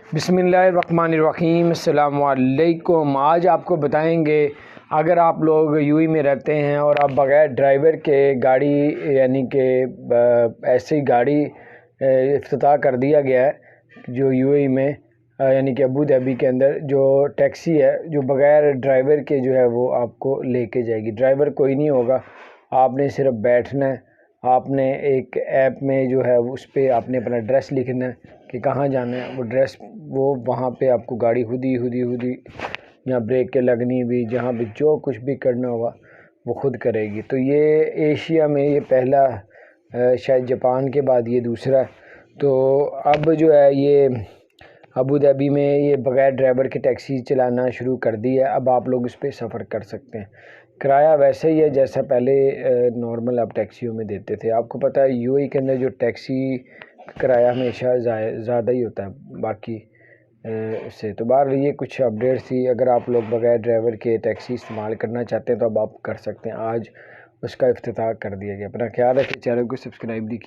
बिस्मिल्लाहिर्रहमानिर्रहीम। अस्सलाम वालेकुम। आज आपको बताएंगे अगर आप लोग यूएई में रहते हैं और आप बग़ैर ड्राइवर के गाड़ी यानी कि ऐसी गाड़ी इफ्तिताह कर दिया गया है जो यूएई में यानी कि अबू धाबी के अंदर जो टैक्सी है जो बग़ैर ड्राइवर के जो है वो आपको लेके जाएगी। ड्राइवर कोई नहीं होगा, आपने सिर्फ बैठना है। आपने एक ऐप में जो है उस पर आपने अपना एड्रेस लिखना है कि कहाँ जाना है, वो एड्रेस वो वहाँ पे आपको गाड़ी खुदी यहाँ ब्रेक के लगनी भी, जहाँ भी जो कुछ भी करना होगा वो खुद करेगी। तो ये एशिया में ये पहला शायद जापान के बाद ये दूसरा। तो अब जो है ये अबू धाबी में ये बग़ैर ड्राइवर की टैक्सी चलाना शुरू कर दी है। अब आप लोग इस पर सफ़र कर सकते हैं। किराया वैसे ही है जैसा पहले नॉर्मल आप टैक्सियों में देते थे। आपको पता है यूएई के अंदर जो टैक्सी किराया हमेशा ज़्यादा ही होता है बाकी से। तो बाहर ये कुछ अपडेट्स थी। अगर आप लोग बग़ैर ड्राइवर के टैक्सी इस्तेमाल करना चाहते हैं तो अब आप कर सकते हैं। आज उसका इफ्तिताह कर दिया गया। अपना ख्याल रखें, चैनल को सब्सक्राइब भी